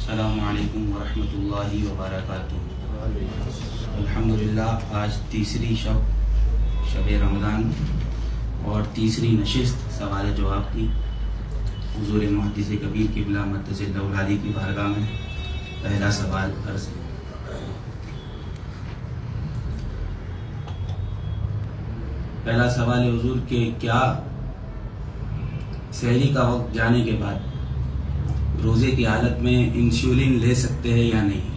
السلام علیکم ورحمۃ اللہ وبرکاتہ۔ الحمدللہ آج تیسری شب رمضان اور تیسری نشست سوال جواب کی حضور محدث کبیر قبلہ مدث الاولادی کی بارگاہ میں پہلا سوال عرض ہے۔ پہلا سوال ہے حضور کہ کیا سحری کا وقت جانے کے بعد روزے کی حالت میں انسولین لے سکتے ہیں یا نہیں؟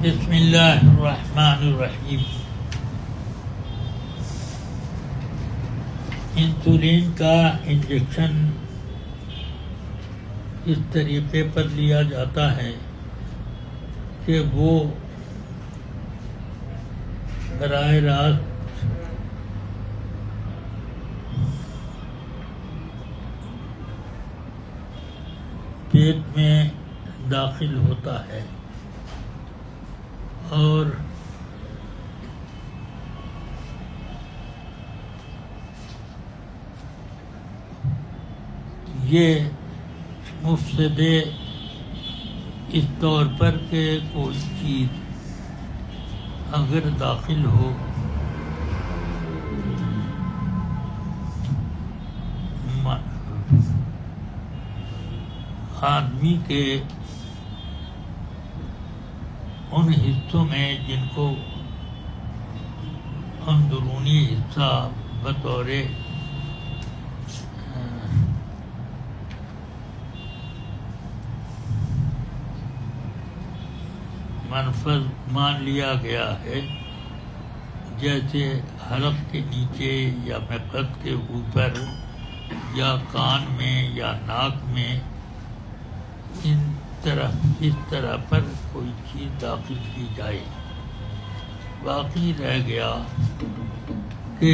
بسم اللہ الرحمن الرحیم۔ انسولین کا انجیکشن اس طریقے پر لیا جاتا ہے کہ وہ براہ راست پیٹ میں داخل ہوتا ہے اور یہ مفسد اس طور پر کہ کوئی چیز اگر داخل ہو آدمی کے ان حصوں میں جن کو اندرونی حصہ بطور منفذ مان لیا گیا ہے، جیسے حلق کے نیچے یا مقعد کے اوپر یا کان میں یا ناک میں، اس طرح پر کوئی چیز داخل کی جائے۔ باقی رہ گیا کہ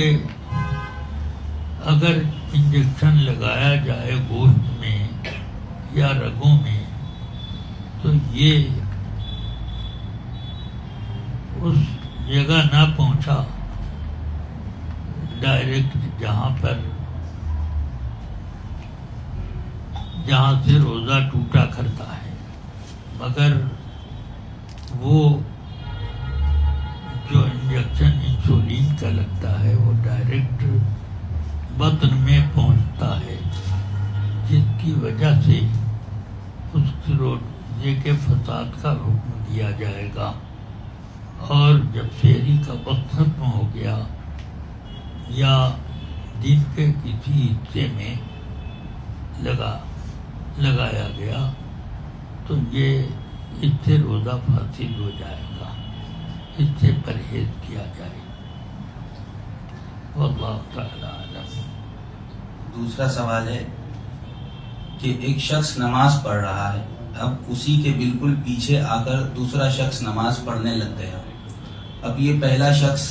اگر انجیکشن لگایا جائے گوشت میں یا رگوں میں تو یہ اس جگہ نہ پہنچا ڈائریکٹ جہاں سے روزہ ٹوٹا کرتا ہے، مگر وہ جو انجیکشن انسولین کا لگتا ہے وہ ڈائریکٹ بطن میں پہنچتا ہے، جس کی وجہ سے اس روزے کے فساد کا حکم دیا جائے گا، اور جب سحری کا وقت ختم ہو گیا یا دن کے کسی حصے میں لگایا گیا تو یہ اس سے روزہ فاسد ہو جائے گا، اس سے پرہیز کیا جائے۔ واللہ تعالی اعلم۔ دوسرا سوال ہے کہ ایک شخص نماز پڑھ رہا ہے، اب اسی کے بالکل پیچھے آ کر دوسرا شخص نماز پڑھنے لگ گیا۔ اب یہ پہلا شخص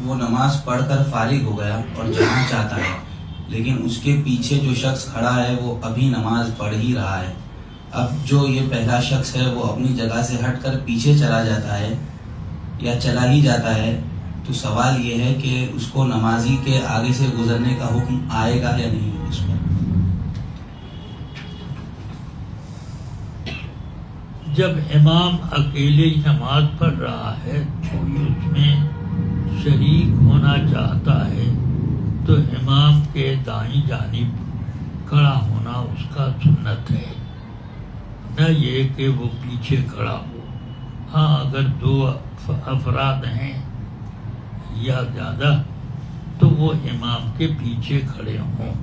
وہ نماز پڑھ کر فارغ ہو گیا اور جانا چاہتا ہے، لیکن اس کے پیچھے جو شخص کھڑا ہے وہ ابھی نماز پڑھ ہی رہا ہے۔ اب جو یہ پہلا شخص ہے وہ اپنی جگہ سے ہٹ کر پیچھے چلا جاتا ہے یا چلا ہی جاتا ہے، تو سوال یہ ہے کہ اس کو نمازی کے آگے سے گزرنے کا حکم آئے گا یا نہیں اس پر؟ جب امام اکیلے نماز پڑھ رہا ہے، کوئی اس میں شریک ہونا چاہتا ہے تو امام کے دائیں جانب کھڑا ہونا اس کا سنت ہے، نہ یہ کہ وہ پیچھے کھڑا ہو۔ ہاں اگر دو افراد ہیں یا زیادہ تو وہ امام کے پیچھے کھڑے ہوں۔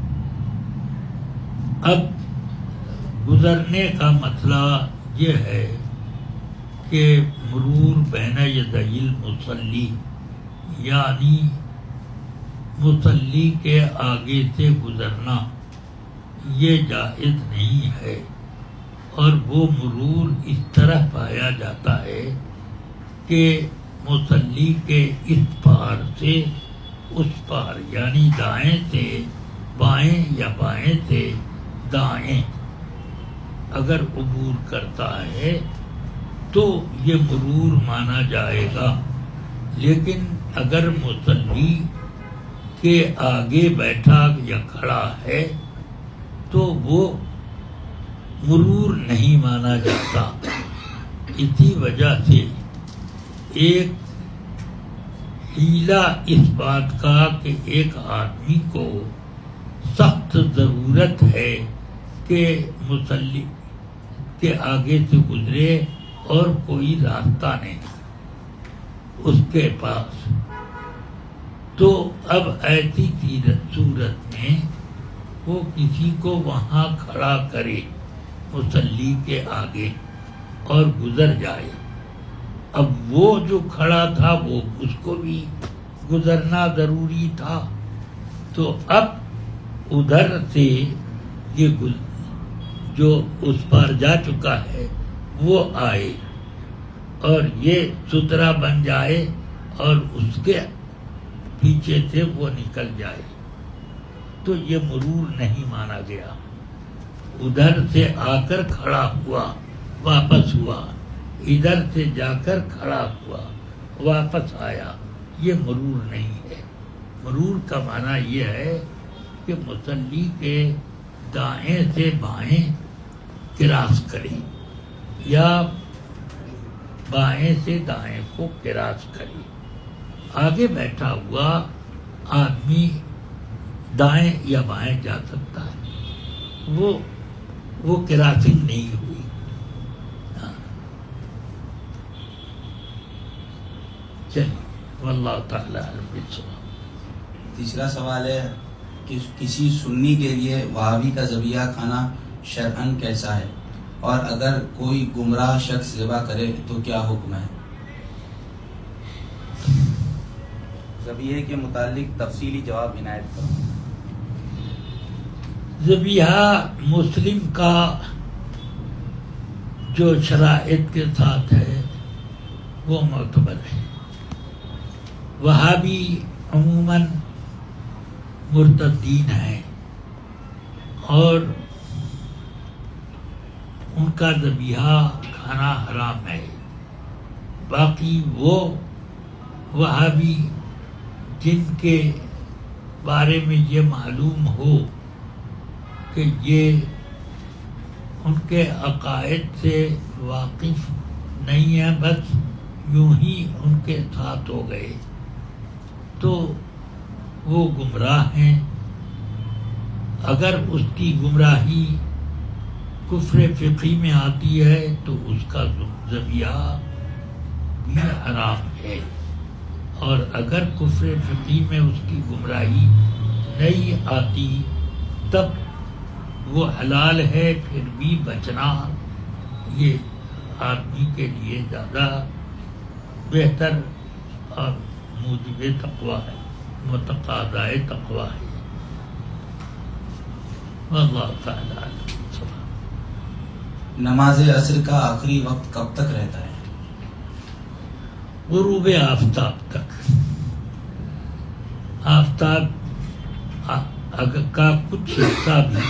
اب گزرنے کا مسئلہ یہ ہے کہ مرور بین یدی المصلی، یعنی مصلی کے آگے سے گزرنا، یہ جائز نہیں ہے، اور وہ مرور اس طرح پایا جاتا ہے کہ مصلی کے اس پار سے اس پار، یعنی دائیں سے بائیں یا بائیں سے دائیں اگر عبور کرتا ہے تو یہ مرور مانا جائے گا، لیکن اگر مصلی کے آگے بیٹھا یا کھڑا ہے تو وہ مرور نہیں مانا جاتا. اسی وجہ سے ایک حیلہ اس بات کا کہ ایک آدمی کو سخت ضرورت ہے کہ مصلی کے آگے سے گزرے اور کوئی راستہ نہیں اس کے پاس، تو اب ایسی صورت میں وہ کسی کو وہاں کھڑا کرے مصلی کے آگے اور گزر جائے. اب وہ جو کھڑا تھا وہ اس کو بھی گزرنا ضروری تھا، تو اب ادھر سے یہ جو اس پار جا چکا ہے وہ آئے اور یہ سترا بن جائے اور اس کے پیچھے سے وہ نکل جائے، تو یہ مرور نہیں مانا گیا. ادھر سے آ کر کھڑا ہوا واپس ہوا، ادھر سے جا کر کھڑا ہوا واپس آیا، یہ مرور نہیں ہے. مرور کا معنی یہ ہے کہ مصلی کے دائیں سے بائیں کراس کرے یا بائیں سے دائیں کو کراس کرے. آگے بیٹھا ہوا آدمی دائیں یا بائیں جا سکتا ہے، وہ کراسنگ نہیں ہوئی. واللہ تعالی علم بالصواب. تیسرا سوال ہے کہ کسی سنی کے لیے وہابی کا ذبیحہ کھانا شرعاً کیسا ہے، اور اگر کوئی گمراہ شخص ذبح کرے تو کیا حکم ہے؟ ذبیحے کے متعلق تفصیلی جواب عنایت کرو. ذبیحہ مسلم کا جو شرائط کے ساتھ ہے وہ معتبر ہے. وہابی عموماً مرتدین ہیں اور ان کا ذبیحہ کھانا حرام ہے. باقی وہ وہابی جن کے بارے میں یہ معلوم ہو کہ یہ ان کے عقائد سے واقف نہیں ہیں، بس یوں ہی ان کے ساتھ ہو گئے، تو وہ گمراہ ہیں. اگر اس کی گمراہی کفر فقہی میں آتی ہے تو اس کا ذبیحہ بھی حرام ہے، اور اگر کفر فقہی میں اس کی گمراہی نہیں آتی تب وہ حلال ہے. پھر بھی بچنا یہ آدمی کے لیے زیادہ بہتر اور موجب تقویٰ ہے، متقاضائے تقویٰ ہے. واللہ تعالی عنہ. نماز عصر کا آخری وقت کب تک رہتا ہے؟ غروب آفتاب تک. آفتاب کا کچھ حصہ بھی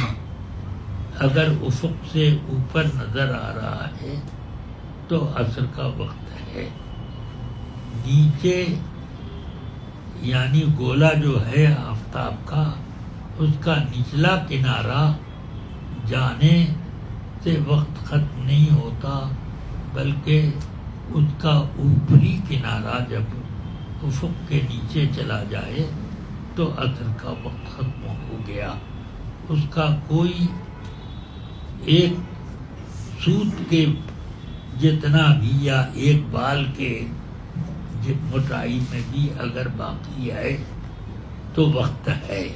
اگر افق سے اوپر نظر آ رہا ہے تو عصر کا وقت ہے. نیچے یعنی گولا جو ہے آفتاب کا، اس کا نچلا کنارہ جانے سے وقت ختم نہیں ہوتا، بلکہ اس کا اوپری کنارہ جب افق کے نیچے چلا جائے تو عصر کا وقت ختم ہو گیا. اس کا کوئی ایک سوت کے جتنا بھی یا ایک بال کے موٹائی میں بھی اگر باقی ہے تو وقت ہے.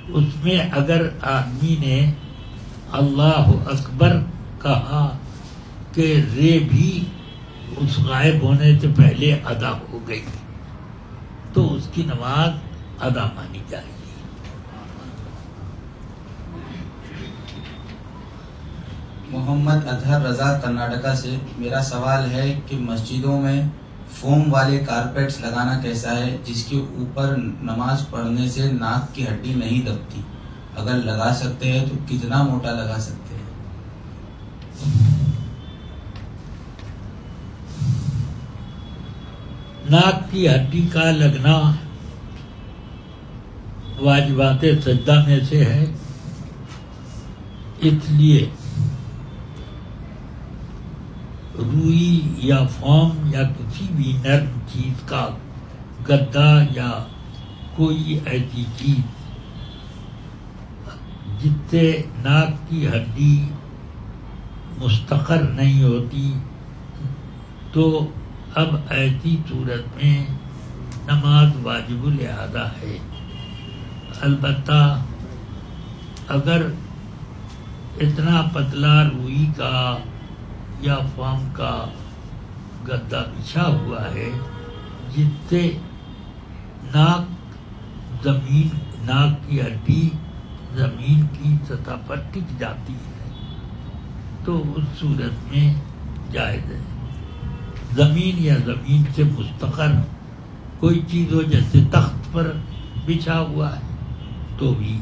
اس میں اگر آدمی نے اللہ اکبر کہا کہ رے بھی اس غائب ہونے سے پہلے ادا ہو گئی تو اس کی نماز ادا مانی جائے گی. محمد اظہر رضا کرناٹکا سے میرا سوال ہے کہ مسجدوں میں فوم والے کارپیٹس لگانا کیسا ہے جس کے اوپر نماز پڑھنے سے ناک کی ہڈی نہیں دبتی؟ اگر لگا سکتے ہیں تو کتنا موٹا لگا سکتے ہیں؟ ناک کی ہڈی کا لگنا واجبات سجدہ میں سے ہے، اس لیے روئی یا فوم یا کسی بھی نرم چیز کا گدا یا کوئی ایسی چیز جس سے ناک کی ہڈی مستقر نہیں ہوتی، تو اب ایسی صورت میں نماز واجب الاعادہ ہے۔ البتہ اگر اتنا پتلا روئی کا یا فام کا گدا بچھا ہوا ہے جس سے ناک کی ہڈی زمین کی سطح پر ٹک جاتی ہے، تو اس صورت میں جائز ہے۔ زمین یا زمین سے مستقر کوئی چیز ہو، جیسے تخت پر بچھا ہوا ہے، تو بھی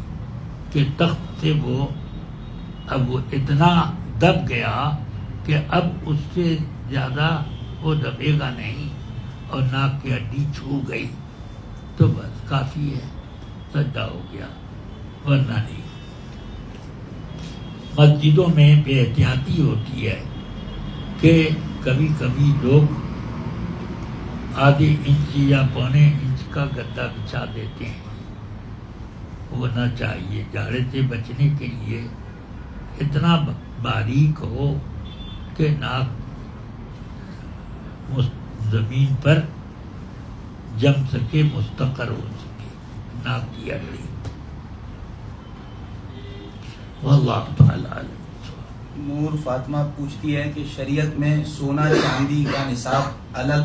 کہ تخت سے وہ اتنا دب گیا کہ اب اس سے زیادہ وہ دبے گا نہیں اور ناک کی ہڈی چھو گئی تو بس کافی ہے، سجدہ ہو گیا، ورنہ نہیں۔ مسجدوں میں بے احتیاطی ہوتی ہے کہ کبھی کبھی لوگ آدھے انچ یا پونے انچ کا گدا بچھا دیتے ہیں، وہ نہ چاہیے۔ جاڑے سے بچنے کے لیے اتنا باریک ہو کہ ناک زمین پر جم سکے، مستقر ہو سکے ناک کی ہڈی۔ واللہ تعالی عالم۔ نور فاطمہ پوچھتی ہے کہ شریعت میں سونا چاندی کا نصاب الگ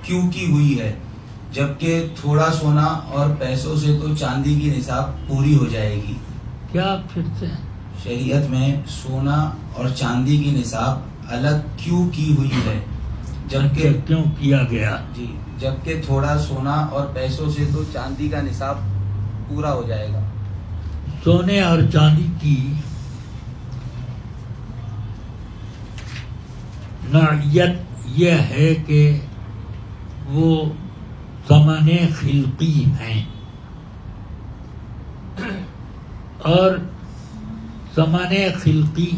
کیوں کی ہوئی ہے، جبکہ تھوڑا سونا اور پیسوں سے تو چاندی کی نصاب پوری ہو جائے گی؟ کیا پھر سے؟ شریعت میں سونا اور چاندی کی نصاب الگ کیوں کی ہوئی ہے، جبکہ کیوں کیا گیا؟ جی، جبکہ تھوڑا سونا اور پیسوں سے تو چاندی کا نصاب پورا ہو جائے گا۔ سونے اور چاندی کی نوعیت یہ ہے کہ وہ ثمن خلقی ہیں، اور ثمن خلقی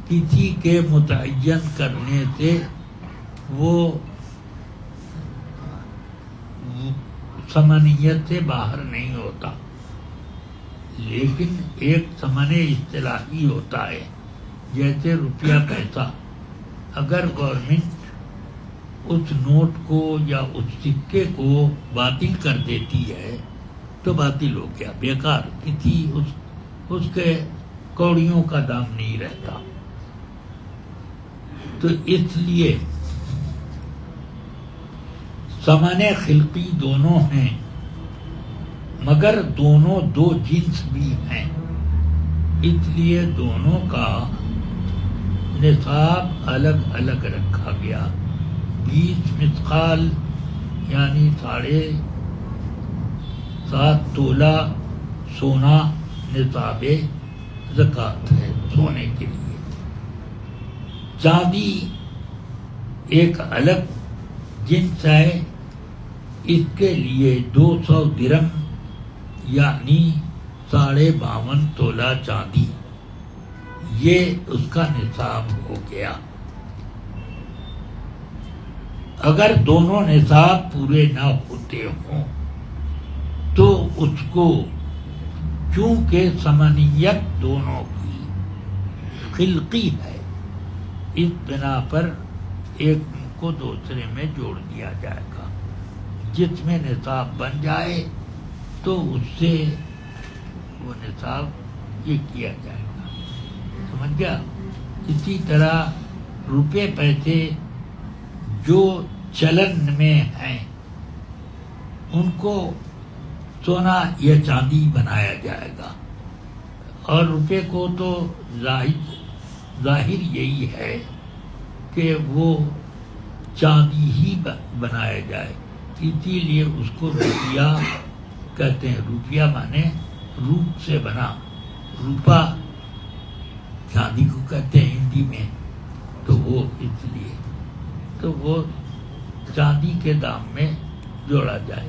کسی کے متعین کرنے سے وہ ثمنیت سے باہر نہیں ہوتا، لیکن ایک ثمن اصطلاحی ہوتا ہے، جیسے روپیہ پیسہ۔ اگر گورنمنٹ اس نوٹ کو یا اس سکے کو باطل کر دیتی ہے تو باطل ہو گیا، بیکار، کسی اس کے کوڑیوں کا دام نہیں رہتا۔ تو اس لیے ثمن خلقی دونوں ہیں، مگر دونوں دو جنس بھی ہیں، اس لیے دونوں کا نصاب الگ الگ رکھا گیا۔ 20 مثقال یعنی 7.5 تولہ سونا نصاب زکوٰۃ ہے سونے کے لیے۔ چاندی ایک الگ جنس ہے، اس کے لیے 200 درم یعنی 52.5 تولہ چاندی، یہ اس کا نصاب ہو گیا۔ اگر دونوں نصاب پورے نہ ہوتے ہوں تو اس کو، چونکہ ثمنیت دونوں کی خلقی ہے، اس بنا پر ایک کو دوسرے میں جوڑ دیا جائے گا۔ جس میں نصاب بن جائے تو اس سے وہ نصاب یہ کیا جائے گا، سمجھ گیا؟ اسی طرح روپے پیسے جو چلن میں ہیں ان کو سونا یا چاندی بنایا جائے گا، اور روپے کو تو ظاہر یہی ہے کہ وہ چاندی ہی بنایا جائے، اسی لیے اس کو روپیہ کہتے ہیں۔ روپیہ مانے روپ سے بنا، روپا چاندی کو کہتے ہیں ہندی میں، تو وہ اس لیے تو وہ چاندی کے دام میں جوڑا جائے۔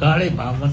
52.5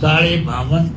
52.5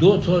200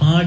5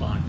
5,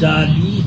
40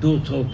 200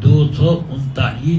239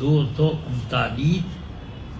239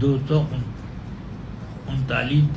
239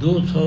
200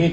1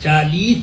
40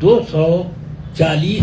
240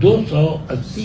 280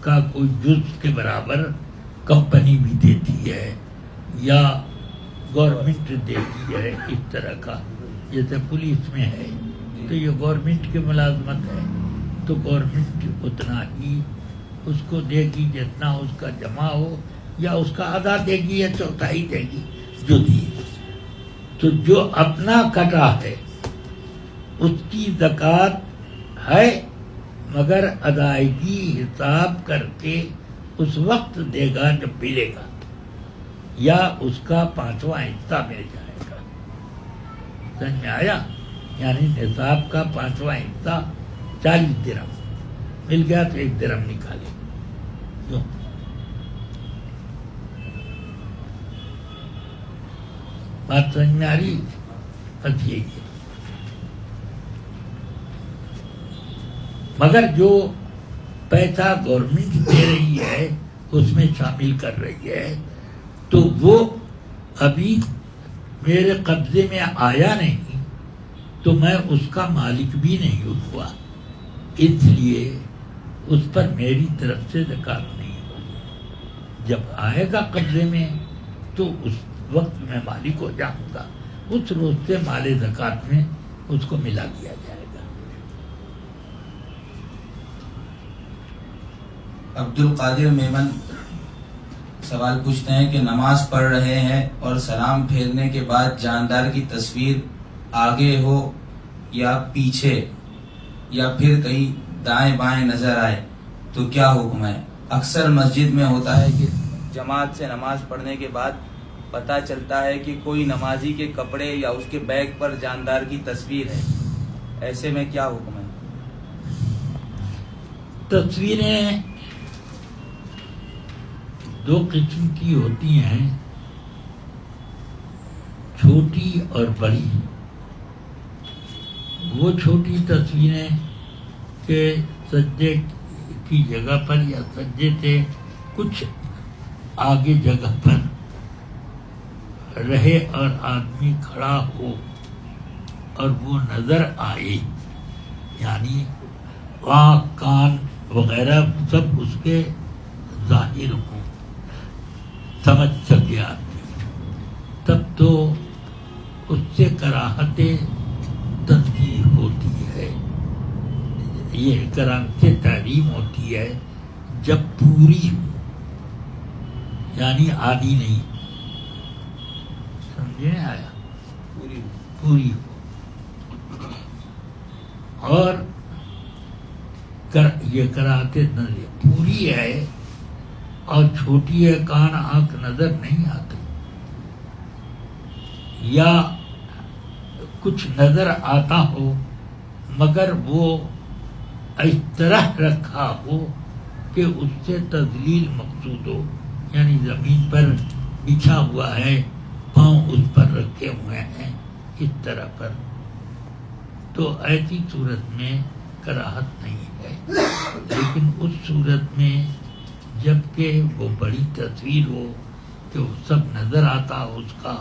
کا کوئی جز کے برابر کمپنی بھی دیتی ہے یا گورنمنٹ دیتی ہے، اس طرح کا، جیسے پولیس میں ہے تو یہ گورنمنٹ کی ملازمت ہے، تو گورنمنٹ اتنا ہی اس کو دے گی جتنا اس کا جمع ہو، یا اس کا آدھا دے گی یا چوتھائی دے گی جو دی۔ تو جو اپنا کٹا ہے اس کی زکوٰۃ ہے، مگر ادائیگی حساب کر کے اس وقت دے گا جب ملے گا، یا اس کا 5واں حصہ مل جائے گا۔ سمجھ میں آیا؟ یعنی نصاب کا 5واں حصہ 40 درہم مل گیا تو 1 درہم نکالے۔ کیوں؟ بات سمجھ میں آ رہی؟ بس یہی ہے۔ مگر جو پیسہ گورنمنٹ دے رہی ہے اس میں شامل کر رہی ہے، تو وہ ابھی میرے قبضے میں آیا نہیں تو میں اس کا مالک بھی نہیں ہوا، اس لیے اس پر میری طرف سے زکوٰۃ نہیں ہوگی۔ جب آئے گا قبضے میں تو اس وقت میں مالک ہو جاؤں گا، اس روز سے مال زکوٰۃ میں اس کو ملا دیا جائے گا۔ عبد القادر میمن سوال پوچھتے ہیں کہ نماز پڑھ رہے ہیں اور سلام پھیرنے کے بعد جاندار کی تصویر آگے ہو یا پیچھے یا پھر کہیں دائیں بائیں نظر آئے تو کیا حکم ہے؟ اکثر مسجد میں ہوتا ہے کہ جماعت سے نماز پڑھنے کے بعد پتہ چلتا ہے کہ کوئی نمازی کے کپڑے یا اس کے بیگ پر جاندار کی تصویر ہے، ایسے میں کیا حکم ہے؟ تصویریں دو قسم کی ہوتی ہیں، چھوٹی اور بڑی۔ وہ چھوٹی تصویریں کہ سجدے کی جگہ پر یا سجدے سے کچھ آگے جگہ پر رہے اور آدمی کھڑا ہو اور وہ نظر آئے، یعنی آنکھ کان وغیرہ سب اس کے ظاہر ہوں، سمجھ سکے آدمی، تب تو اس سے کراہت تنزیہ ہوتی ہے، یہ کراہت تحریم ہوتی ہے جب پوری ہو، یعنی آدھی نہیں، سمجھے نہیں آیا؟ پوری ہو۔ اور یہ کراہت تنزیہ پوری ہے اور چھوٹی ہے، کان آنکھ نظر نہیں آتے، یا کچھ نظر آتا ہو مگر وہ اس طرح رکھا ہو کہ اس سے تذلیل مقصود ہو، یعنی زمین پر بچھا ہوا ہے، پاؤں اس پر رکھے ہوئے ہیں اس طرح پر، تو ایسی صورت میں کراہت نہیں ہے۔ لیکن اس صورت میں جبکہ وہ بڑی تصویر ہو کہ وہ سب نظر آتا ہو اس کا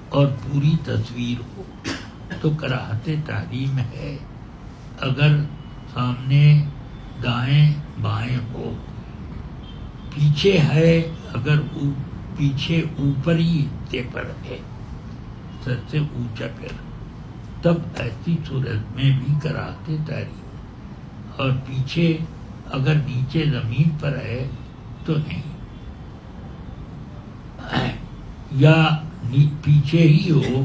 اور پوری تصویر ہو تو کراہت تحریم ہے۔ اگر سامنے دائیں بائیں ہو، پیچھے ہے، اگر پیچھے اوپر ہی حصے پر ہے، سر سے اونچا پھر، تب ایسی صورت میں بھی کراہت تحریم، اور پیچھے اگر نیچے زمین پر ہے تو نہیں، یا پیچھے ہی ہو،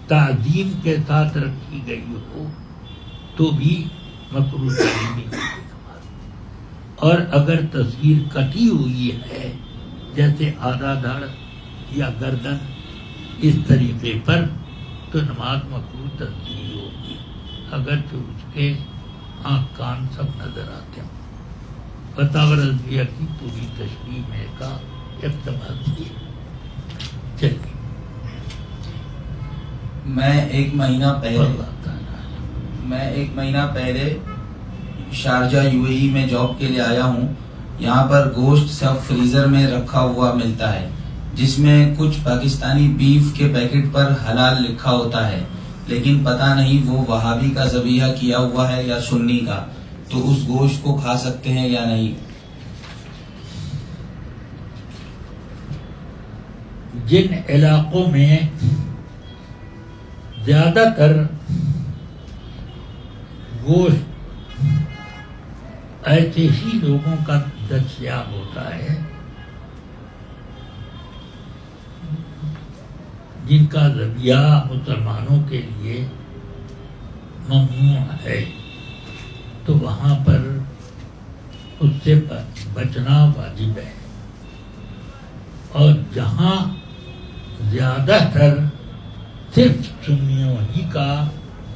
تعظیم کے ساتھ رکھی گئی ہو تو بھی مکروہ تحریمی ہوگی نماز۔ اور اگر تصویر کٹی ہوئی ہے جیسے آدھا دھڑ یا گردن اس طریقے پر تو نماز مکروہ تحریمی ہوگی، اگرچہ اس کے آنکھ کان سب نظر آتے ہوں۔ فتاوی رضویہ کی پوری تشریح میں کا اقتباس کیا۔ چلیے، میں ایک مہینہ پہلے شارجہ UAE میں جاب کے لیے آیا ہوں۔ یہاں پر گوشت سب فریزر میں رکھا ہوا ملتا ہے، جس میں کچھ پاکستانی بیف کے پیکٹ پر حلال لکھا ہوتا ہے، لیکن پتہ نہیں وہ وہابی کا ذبیحہ کیا ہوا ہے یا سنی کا، تو اس گوشت کو کھا سکتے ہیں یا نہیں؟ جن علاقوں میں زیادہ تر گوشت ایسے ہی لوگوں کا دستیاب ہوتا ہے جن کا ذبیحہ مسلمانوں کے لیے ممنوع ہے، تو وہاں پر اس سے بچنا واجب ہے. اور جہاں زیادہ تر صرف سنیوں ہی کا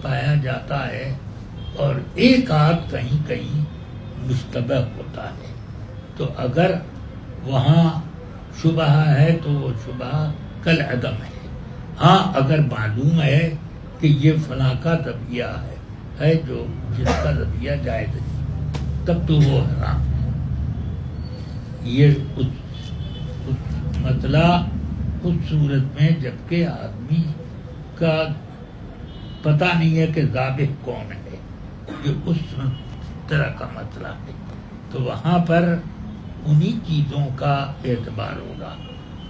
پایا جاتا ہے اور ایک آدھ کہیں کہیں مشتبہ ہوتا ہے، تو اگر وہاں شبہ ہے تو وہ شبہ کالعدم ہے. ہاں اگر معلوم ہے کہ یہ فلاں کا ذبیحہ ہے جو جس کا ذبیحہ جائز ہے، تب تو وہ حرام ہے. یہ مسئلہ اس صورت میں جبکہ آدمی کا پتہ نہیں ہے کہ ذابح کون ہے، یہ اس طرح کا مسئلہ ہے، تو وہاں پر انہی چیزوں کا اعتبار ہوگا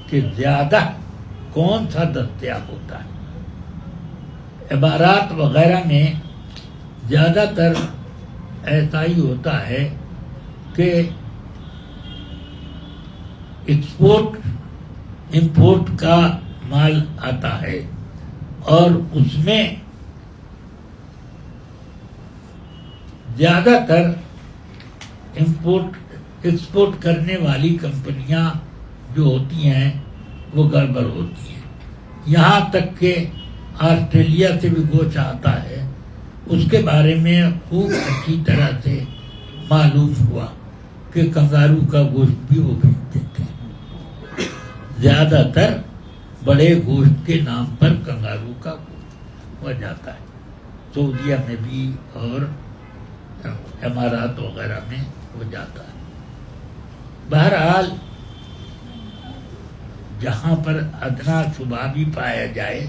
کہ زیادہ کون سا دستیاب ہوتا ہے. عبارات وغیرہ میں زیادہ تر ایسا ہی ہوتا ہے کہ ایکسپورٹ امپورٹ کا مال آتا ہے اور اس میں زیادہ تر ایکسپورٹ کرنے والی کمپنیاں جو ہوتی ہیں وہ گڑبڑ ہوتی ہیں. یہاں تک کہ آسٹریلیا سے بھی گوشت آتا ہے، اس کے بارے میں خوب اچھی طرح سے معلوم ہوا کہ کنگارو کا گوشت بھی وہ بیچ دیتے ہیں. زیادہ تر بڑے گوشت کے نام پر کنگارو کا گوشت ہو جاتا ہے، سعودیہ میں بھی اور امارات وغیرہ میں ہو جاتا ہے. بہرحال جہاں پر ادنا شبہ بھی پایا جائے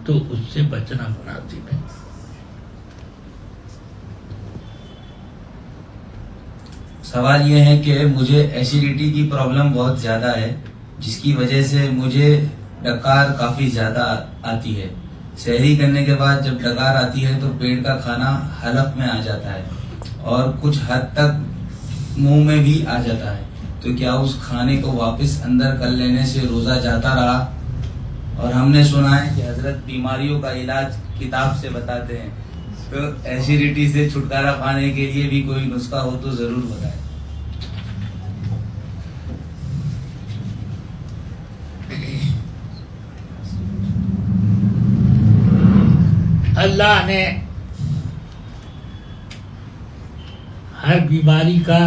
تو اس سے بچنا مناسب ہے. سوال یہ ہے کہ مجھے ایسیڈیٹی کی پرابلم بہت زیادہ ہے، جس کی وجہ سے مجھے ڈکار کافی زیادہ آتی ہے. سحری کرنے کے بعد جب ڈکار آتی ہے تو پیٹ کا کھانا حلق میں آ جاتا ہے اور کچھ حد تک منہ میں بھی آ جاتا ہے. تو کیا اس کھانے کو واپس اندر کر لینے سے روزہ جاتا رہا؟ اور ہم نے سنا ہے کہ حضرت بیماریوں کا علاج کتاب سے بتاتے ہیں، تو ایسیڈیٹی سے چھٹکارا پانے کے لیے بھی کوئی نسخہ ہو تو ضرور بتائیں. اللہ نے ہر بیماری کا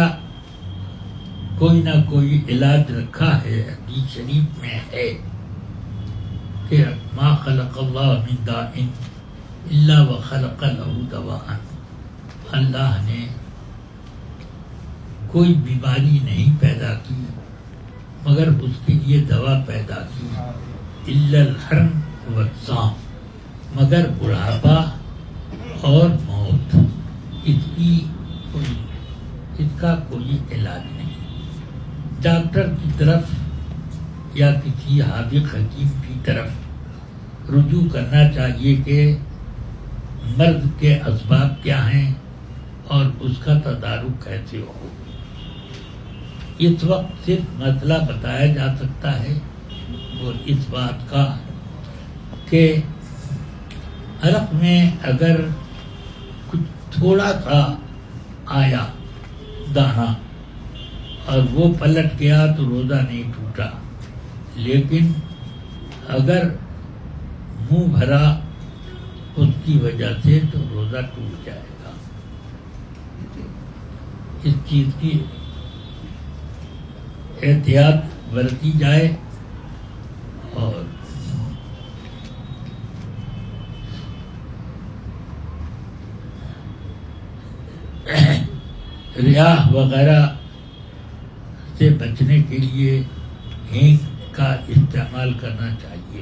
کوئی نہ کوئی علاج رکھا ہے. حدیث شریف میں ہے کہ ما خلق اللہ من داء الا وخلق له دواء. اللہ نے کوئی بیماری نہیں پیدا کی مگر اس کے لیے دوا پیدا کی. الا الحرم والسام، مگر بڑھاپا اور موت، اس کا کوئی علاج نہیں. ڈاکٹر کی طرف یا کسی حاذق حکیم کی طرف رجوع کرنا چاہیے کہ مرض کے اسباب کیا ہیں اور اس کا تدارک کیسے ہو. اس وقت صرف مسئلہ بتایا جا سکتا ہے وہ اس بات کا کہ حلق میں اگر کچھ تھوڑا سا آیا دانہ اور وہ پلٹ گیا تو روزہ نہیں ٹوٹا، لیکن اگر منہ بھرا اس کی وجہ سے تو روزہ ٹوٹ جائے گا. اس چیز کی احتیاط برتی جائے اور ریاح وغیرہ سے بچنے کے لیے ہینگ کا استعمال کرنا چاہیے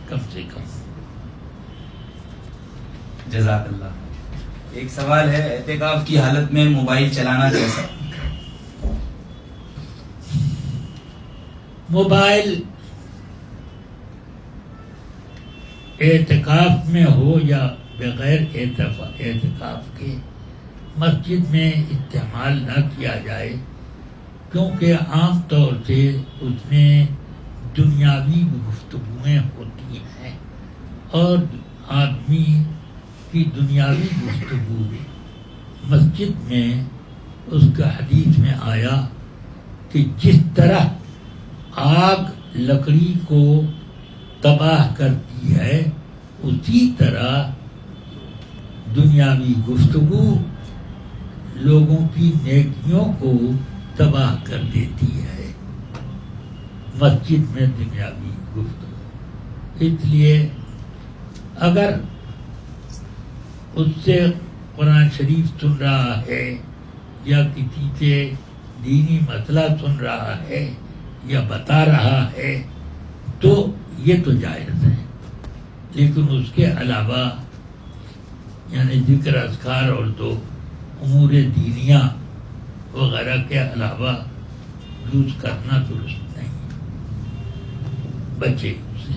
کم سے کم. جزاک اللہ. ایک سوال ہے، اعتکاف کی حالت میں موبائل چلانا کیسا؟ موبائل اعتکاف میں ہو یا بغیر اعتکاف کے مسجد میں استعمال نہ کیا جائے، کیونکہ عام طور سے اس میں دنیاوی گفتگویں ہوتی ہیں، اور آدمی کی دنیاوی گفتگو مسجد میں، اس کا حدیث میں آیا کہ جس طرح آگ لکڑی کو تباہ کرتی ہے، اسی طرح دنیاوی گفتگو لوگوں کی نیکیوں کو تباہ کر دیتی ہے، مسجد میں دنیاوی گفتگو۔ اس لیے اگر اس سے قرآن شریف سن رہا ہے یا کسی سے دینی مسئلہ سن رہا ہے یا بتا رہا ہے تو یہ تو جائز ہے، لیکن اس کے علاوہ یعنی ذکر اذکار اور تو امور دینیہ وغیرہ کے علاوہ یوز کرنا درست نہیں، بچے اسے۔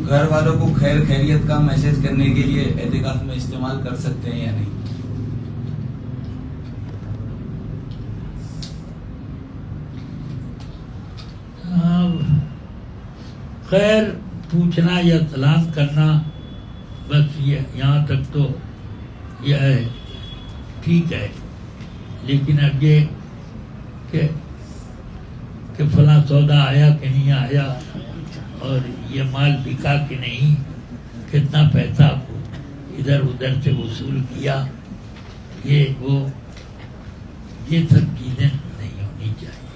گھر والوں کو خیر خیریت کا میسج کرنے کے لیے اعتکاف میں استعمال کر سکتے ہیں یا نہیں؟ خیر پوچھنا یا سلام کرنا، بس یہاں تک تو یہ ہے ٹھیک ہے، لیکن اب یہ کہ فلاں سودا آیا کہ نہیں آیا، اور یہ مال بکا کہ نہیں، کتنا پیسہ ادھر ادھر سے وصول کیا، یہ سب چیزیں نہیں ہونی چاہیے،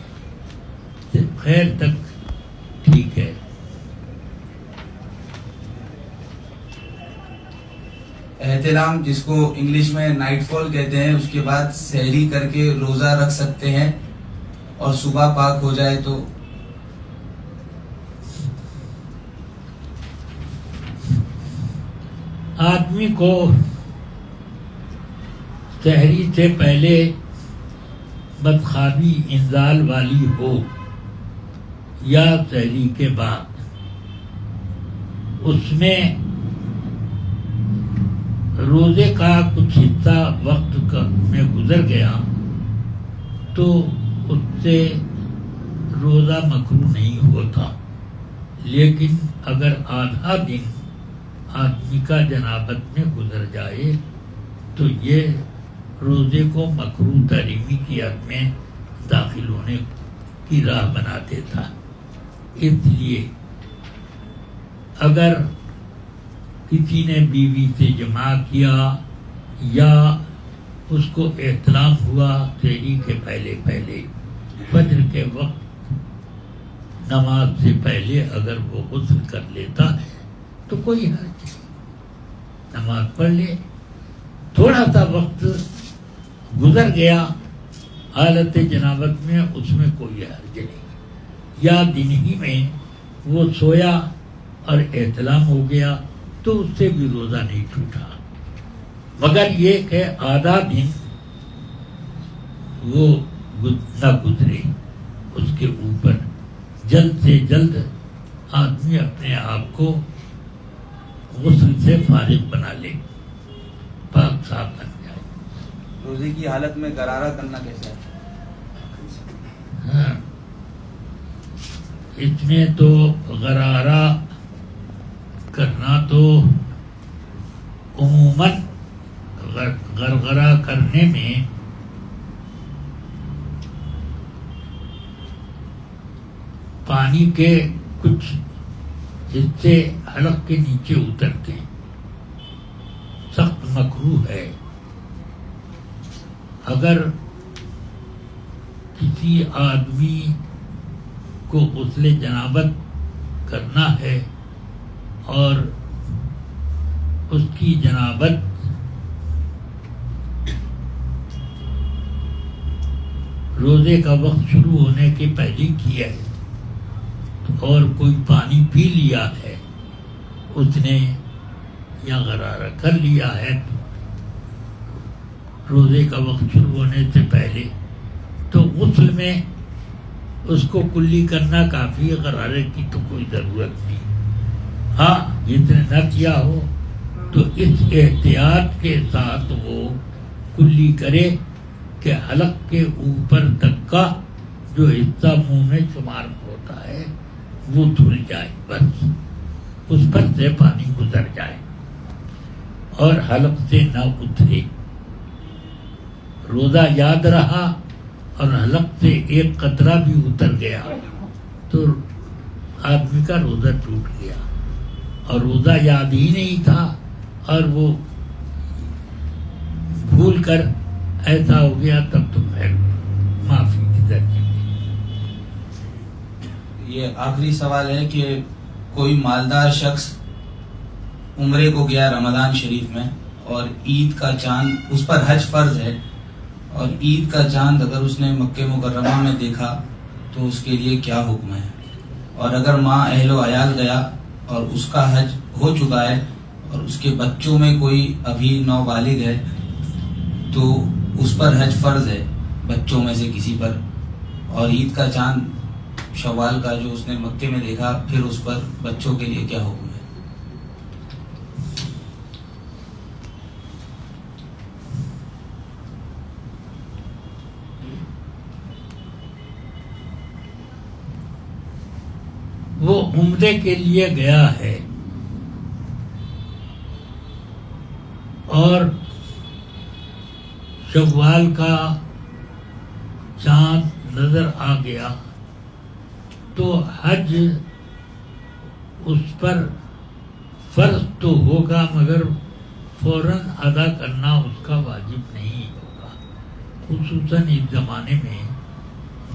صرف خیر تک ٹھیک ہے۔ احترام جس کو انگلش میں نائٹ فال کہتے ہیں، اس کے بعد سحری کر کے روزہ رکھ سکتے ہیں، اور صبح پاک ہو جائے تو؟ آدمی کو سحری سے پہلے بدخوابی انزال والی ہو یا سحری کے بعد، اس میں روزے کا کچھ حصہ وقت میں گزر گیا تو اس سے روزہ مکروہ نہیں ہوتا، لیکن اگر آدھا دن آدمی کا جنابت میں گزر جائے تو یہ روزے کو مکروہ تحریمی کی حد میں داخل ہونے کی راہ بنا دیتا۔ اس لیے اگر کسی نے بیوی سے جماع کیا یا اس کو احتلام ہوا سحری کے پہلے فجر کے وقت نماز سے پہلے اگر وہ غسل کر لیتا ہے تو کوئی حرج نہیں، نماز پڑھ لے، تھوڑا سا وقت گزر گیا حالت جنابت میں، اس میں کوئی حرج نہیں، یا دن ہی میں وہ سویا اور احتلام ہو گیا تو اس سے بھی روزہ نہیں ٹوٹا، مگر یہ کہ آدھا دن وہ نہ گزرے، اس کے اوپر جلد سے جلد آدمی اپنے آپ کو غسل سے فارغ بنا لے، پاک صاف بن جائے۔ روزے کی حالت میں غرارہ کرنا کیسا ہے؟ ہاں، اس میں تو غرارہ کرنا تو عموماً غرغرہ کرنے میں پانی کے کچھ حصے حلق کے نیچے اترتے ہیں، سخت مکروہ ہے۔ اگر کسی آدمی کو غسل جنابت کرنا ہے اور اس کی جنابت روزے کا وقت شروع ہونے کے پہلے کی ہے اور کوئی پانی پی لیا ہے اس نے یا غرارہ کر لیا ہے روزے کا وقت شروع ہونے سے پہلے، تو غسل میں اس کو کلی کرنا کافی ہے، غرارے کی تو کوئی ضرورت نہیں۔ ہاں جس نے نہ کیا ہو تو اس احتیاط کے ساتھ وہ کلی کرے کہ حلق کے اوپر تک کا جو حصہ منہ میں شمار ہوتا ہے وہ دھل جائے، بس اس پر سے پانی گزر جائے اور حلق سے نہ اترے۔ روزہ یاد رہا اور حلق سے ایک قطرہ بھی اتر گیا تو آدمی کا روزہ ٹوٹ گیا، اور روزہ یاد ہی نہیں تھا اور وہ بھول کر ایسا ہو گیا، تب تو پھر معافی کی درجے میں۔ یہ آخری سوال ہے کہ کوئی مالدار شخص عمرے کو گیا رمضان شریف میں اور عید کا چاند اس پر حج فرض ہے، اور عید کا چاند اگر اس نے مکہ مکرمہ میں دیکھا تو اس کے لیے کیا حکم ہے؟ اور اگر ماں اہل و عیال گیا اور اس کا حج ہو چکا ہے اور اس کے بچوں میں کوئی ابھی نوبالغ ہے تو اس پر حج فرض ہے بچوں میں سے کسی پر، اور عید کا چاند شوال کا جو اس نے مکے میں دیکھا، پھر اس پر بچوں کے لیے کیا حکم ہے؟ وہ عمرے کے لیے گیا ہے اور شوال کا چاند نظر آ گیا تو حج اس پر فرض تو ہوگا مگر فوراً ادا کرنا اس کا واجب نہیں ہوگا، خصوصاً اس زمانے میں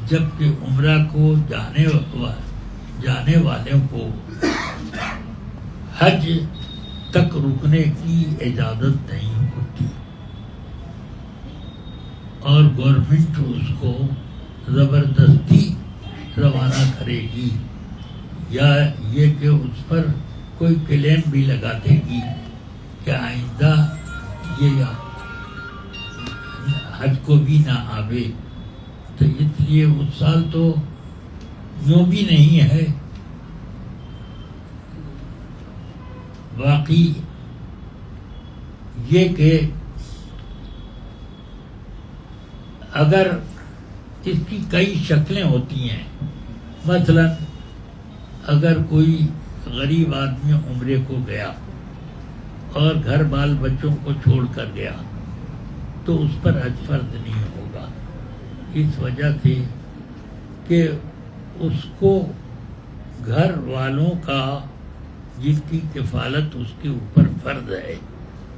جب کہ عمرہ کو جانے والوں کو حج تک رکنے کی اجازت نہیں ہوتی، اور گورنمنٹ اس کو زبردستی روانہ کرے گی یا یہ کہ اس پر کوئی کلیم بھی لگا دے گی کہ آئندہ یہ حج کو بھی نہ آوے، تو اس لیے اس سال تو یوں بھی نہیں ہے۔ باقی یہ کہ اگر اس کی کئی شکلیں ہوتی ہیں، مثلا اگر کوئی غریب آدمی عمرے کو گیا اور گھر بال بچوں کو چھوڑ کر گیا تو اس پر حج فرض نہیں ہوگا، اس وجہ سے کہ اس کو گھر والوں کا جن کی کفالت اس کے اوپر فرض ہے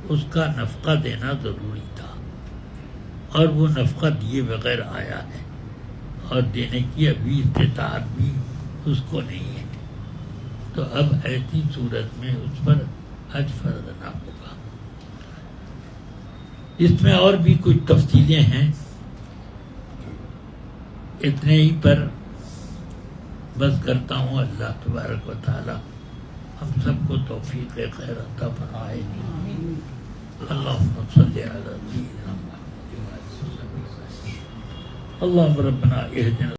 اس کا نفقہ دینا ضروری تھا، اور وہ نفقہ دیے بغیر آیا ہے اور دینے کی ابھی استطاعت بھی اس کو نہیں ہے، تو اب ایسی صورت میں اس پر حج فرض نہ ہوگا۔ اس میں اور بھی کچھ تفصیلیں ہیں، اتنے ہی پر بس کرتا ہوں۔ اللہ تبارک و تعالی ہم سب کو توفیق خیر عطا فرمائے۔ اللہم صلی علی سیدنا محمد۔ اللہم ربنا اہدنا